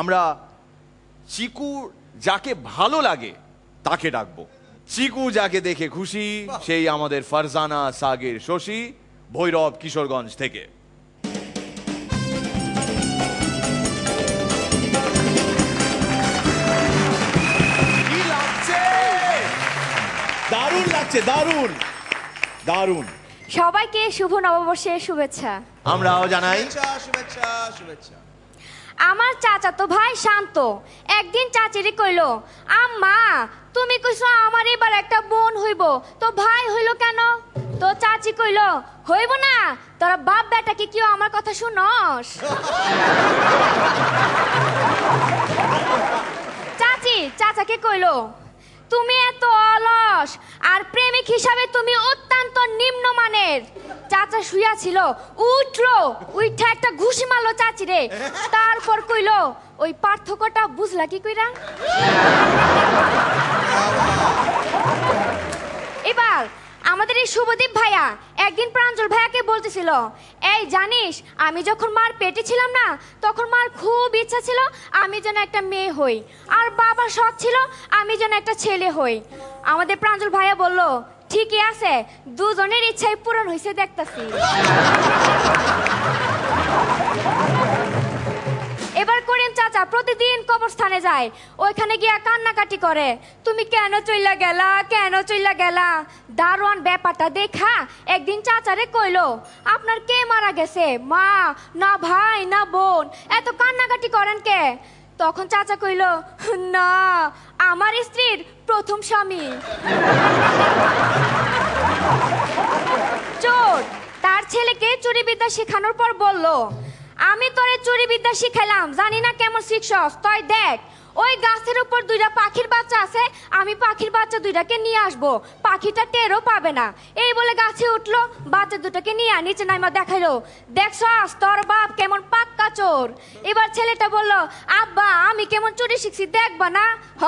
আমরা চিকু যাকে ভালো লাগে তাকে ডাকবো। চিকু যাকে দেখে খুশি সেই আমাদের ফারজানা সাগির শশী, ভৈরব কিশোরগঞ্জ থেকে। কি লাগছে? দারুণ লাগছে, দারুণ দারুণ। সবাইকে শুভ নববর্ষের শুভেচ্ছা। আমরাও জানাই শুভেচ্ছা শুভেচ্ছা। আমার চাচা তো ভাই শান্ত একদিন চাচিরে কইল, আম্মা তুমি কইছো আমার এবার একটা বোন হইব, তো ভাই হইল কেন? তো চাচি কইল, হইব না, তোরা বাপ বেটা কি কেউ আমার কথা শুনস? চাচাকে কইল, তুমি এত অলস আর প্রেমিক হিসাবে তুমি অত্যন্ত নিম্নমানের। চাচা শুয়া ছিল, উঠলো, উঠা একটা ঘুষি মারলো চাচিরে, তারপর কইল, ওই পার্থক্যটা বুঝলা কি কইরা? এবার আমাদের এই শুভদীপ ভাইয়া একদিন প্রাঞ্জল ভাইয়াকে বলতেছিল, এই জানিস আমি যখন মার পেটে ছিলাম না, তখন মার খুব ইচ্ছা ছিল আমি যেন একটা মেয়ে হই, আর বাবার শখ ছিল আমি যেন একটা ছেলে হই। আমাদের প্রাঞ্জল ভাইয়া বলল, ঠিকই আছে, দুজনের ইচ্ছাই পূরণ হয়েছে দেখতাছি। এবার করিম চাচা প্রতিদিন কবরস্থানে যায়, ওইখানে গিয়া কান্নাকাটি করে, তুমি কেন চইলা গেলা, কেন চইলা গেলা? দারোয়ান ব্যাপারটা দেখা একদিন চাচারে কইলো, আপনার কে মারা গেছে, মা না ভাই না বোন, এত কান্নাকাটি করেন কে? তখন চাচা কইল, না আমার স্ত্রীর প্রথম স্বামী। চোর তার ছেলেকে চুরি বিদ্যা শেখানোর পর বলল, আমি তোরে চুরি বিদ্যা শিখাইলাম, জানি না কেমন শিখছস, তুই দেখ ওই গাছের উপর দুইটা পাখির বাচ্চা আছে, আমি পাখির বাচ্চা দুইটাকে নিয়ে আসবো, পাখিটা টেরও পাবে না। এই বলে গাছে উঠলো, বাচ্চা দুটাকে নিয়ে নিচে নাইমা দেখাইলো, দেখছস তোর বাপ কেমন পাক্কা চোর। এবার ছেলেটা বলল, আব্বা আমি কেমন চুরি শিখছি দেখবা না? হ,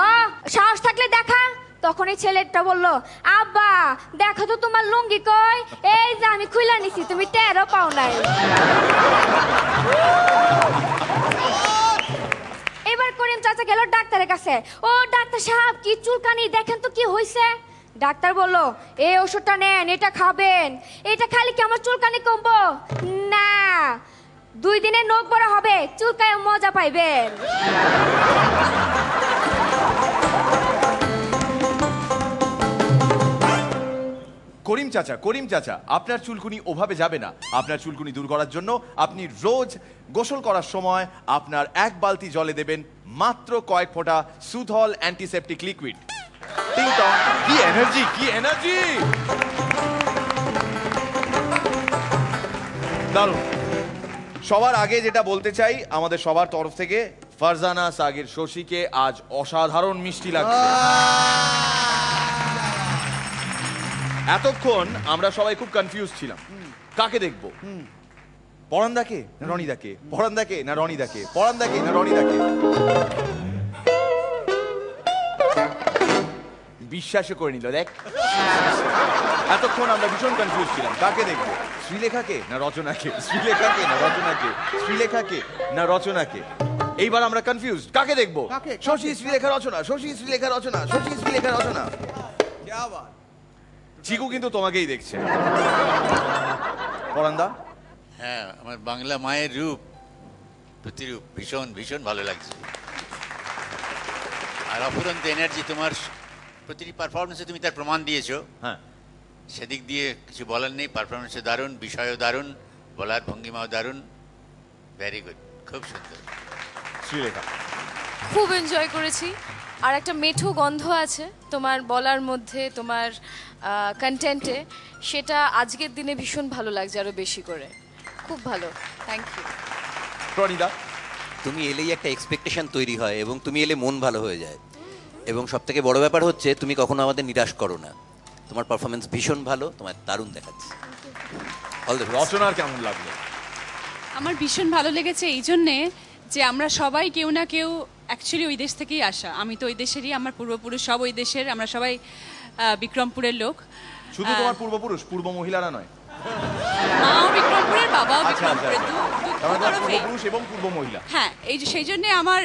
সাহস থাকলে দেখা। তখন এই ছেলেটা বলল, আব্বা দেখো তো তোমার লুঙ্গি কই, এই যে আমি খুইলা নিছি, তুমি টেরও পাও নাই। এবার করিম চাচা গেল ডাক্তারের কাছে, ও ডাক্তার সাহেব কি চুলকানি, দেখেন তো কি হইছে? ডাক্তার বলল, এই ওষুধটা নেন, এটা খাবেন, এটা খালি কি আমার চুলকানি কমবো? না, 2 দিনে নখ বড় হবে, চুলকায় মজা পাইবেন। করিম চাচা আপনার চুলকুনি ওভাবে যাবে না। আপনার চুলকুনি দূর করার জন্য আপনি রোজ গোসল করার সময় আপনার 1 বালতি জলে দেবেন মাত্র কয়েক ফোঁটা সুথল অ্যান্টিসেপটিক লিকুইড। টিং টং, কি এনার্জি, কি এনার্জি! দারুণ। সবার আগে যেটা বলতে চাই, আমাদের সবার তরফ থেকে ফারজানা সাগির শশীকে আজ অসাধারণ মিষ্টি লাগছে। এতক্ষণ আমরা সবাই খুব কনফিউজ ছিলাম, কাকে দেখবো, পরান্দাকে না রনিদাকে, পরান্দাকে না রনিদাকে, পরান্দাকে না রনিদাকে। বিশ্বাসও করে নিল, দেখ এতক্ষণ আমরা ভীষণ কনফিউজ ছিলাম, কাকে দেখবো, শ্রীলেখাকে না রচনাকে, শ্রীলেখাকে না রচনাকে, শ্রীলেখাকে না রচনাকে। এইবার আমরা কনফিউজ, কাকে দেখবো, শশী শ্রীলেখা রচনা, শশী শ্রীলেখা রচনা, শশী শ্রীলেখা রচনা। চিকু কিন্তু তোমাকেই দেখছে। পরান্দা? হ্যাঁ, আমার বাংলা মায়ের রূপ, প্রতিরূপ, ভীষণ ভীষণ ভালো লাগছে। আর অফুরন্ত এনার্জি, তোমার প্রতিটি পারফরমেন্সে তুমি তার প্রমাণ দিয়েছো। হ্যাঁ, সেদিক দিয়ে কিছু বলার নেই, পারফরমেন্সে দারুণ, বিষয়ও দারুণ, বলার ভঙ্গিমাও দারুণ, ভেরি গুড, খুব সুন্দর। শ্রীলেখা? খুব এনজয় করেছি, আর একটা মেঠো গন্ধ আছে তোমার বলার মধ্যে, তোমার কন্টেন্টে, সেটা আজকের দিনে ভীষণ ভালো লাগছে আরো বেশি করে, খুব ভালো, থ্যাংক ইউ। রনিদা? তুমি এলেই একটা এক্সপেকটেশন তৈরি হয় এবং তুমি এলে মন ভালো হয়ে যায়, এবং সব থেকে বড় ব্যাপার হচ্ছে তুমি কখনো আমাদের নিরাশ করো না। তোমার পারফরমেন্স ভীষণ ভালো, তোমার দারুণ দেখাচ্ছে। রচনার কেমন লাগলো? আমার ভীষণ ভালো লেগেছে এই জন্যে যে আমরা সবাই কেউ না কেউ অ্যাকচুয়ালি ওই দেশ থেকেই আসা। আমি তো ওই দেশেরই, আমার পূর্বপুরুষ সব ওই দেশের, আমরা সবাই বিক্রমপুরের লোক। শুধু তোমার পূর্বপুরুষ, পূর্ব মহিলারা নয়? মাও বিক্রমপুরের, বাবাও আচ্ছা, আচ্ছা। বিক্রমপুরের, তার মানে তোমার তরফেই। পূর্বপুরুষ এবং পূর্ব মহিলা। হ্যাঁ, এই যে সেই জন্য আমার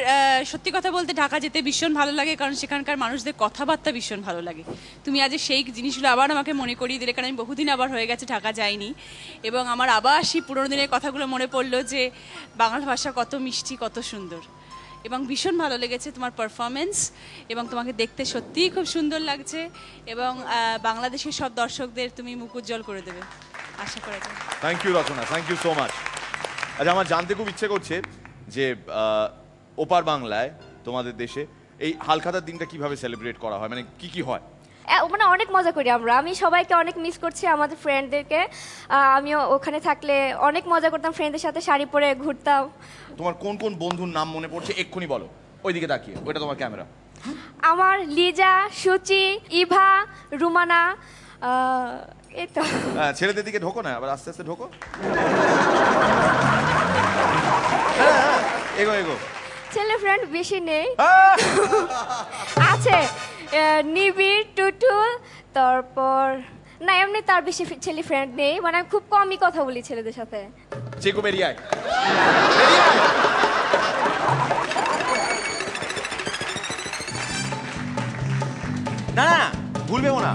সত্যি কথা বলতে ঢাকা যেতে ভীষণ ভালো লাগে, কারণ সেখানকার মানুষদের কথাবার্তা ভীষণ ভালো লাগে। তুমি আজ সেই জিনিসগুলো আবার আমাকে মনে করিয়ে দিলে, কারণ আমি বহুদিন আবার হয়ে গেছে ঢাকা যাইনি, এবং আমার আবার সেই পুরোনো দিনের কথাগুলো মনে পড়লো যে বাংলা ভাষা কত মিষ্টি, কত সুন্দর। এবং ভীষণ ভালো লেগেছে তোমার পারফরমেন্স, এবং তোমাকে দেখতে সত্যিই খুব সুন্দর লাগছে, এবং বাংলাদেশের সব দর্শকদের তুমি মুখ উজ্জ্বল করে দেবে আশা করা যায়। Thank you Rachana, thank you so much. আচ্ছা, আমার জানতে খুব ইচ্ছে করছে যে ওপার বাংলায় তোমাদের দেশে এই হালখাতার দিনটা কিভাবে সেলিব্রেট করা হয়, মানে কি কি হয়? মানে অনেক মজা করি আমরা, আমি সবাইকে অনেক মিস করছি, আমাদের ফ্রেন্ডদেরকে। আমিও ওখানে থাকলে অনেক মজা করতাম, ফ্রেন্ডদের সাথে শাড়ি পরে ঘুরতাম। তোমার কোন কোন বন্ধুর নাম মনে পড়ছে এক্ষুনি বলো, ওইদিকে তাকিয়ে, ওইটা তোমার ক্যামেরা। আমার লিজা, সুচি, ইভা, রুমানা, এই তো। ছেলেদের দিকে ঢোকো না, আবার আস্তে আস্তে ঢোকো। হ্যাঁ, এগো এগো। ছেলে ফ্রেন্ড বেশি নেই, আছে নিবিড়, টুটুল, তারপর না এমনি তার বেশি ছেলে ফ্রেন্ড নেই, মানে আমি খুব কমই কথা বলি ছেলেদের সাথে। চেকো বেরিয়ে আয়। না না, ভুলবে না।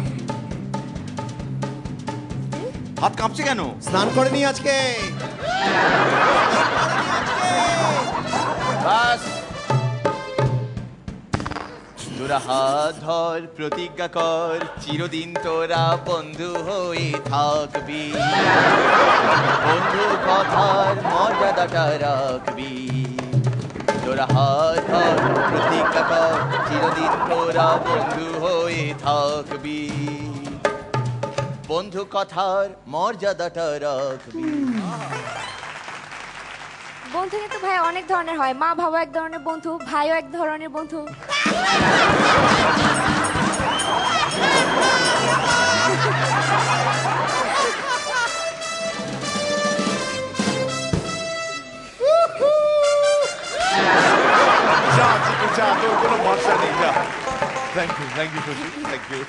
হাত কাঁপছে কেন? স্নান করেনি আজকে। বাস, তোরা হাত ধর, প্রতিজ্ঞা কর, চিরদিন তোরা বন্ধু হয়ে থাকবি, বন্ধু কথার মর্যাদাটা রাখবি। তোরা হাত ধর, প্রতিজ্ঞা কর, চিরদিন তোরা বন্ধু হয়ে থাকবি, বন্ধু কথার মর্যাদাটা রাখবি। বন্ধু কিন্তু ভাই অনেক ধরনের হয়, মা বাবা এক ধরনের বন্ধু, ভাইও এক ধরনের বন্ধু। যা, চিকু যা, তোর কোনো ভরসা নেই, যা। Thank you, thank you, thank you.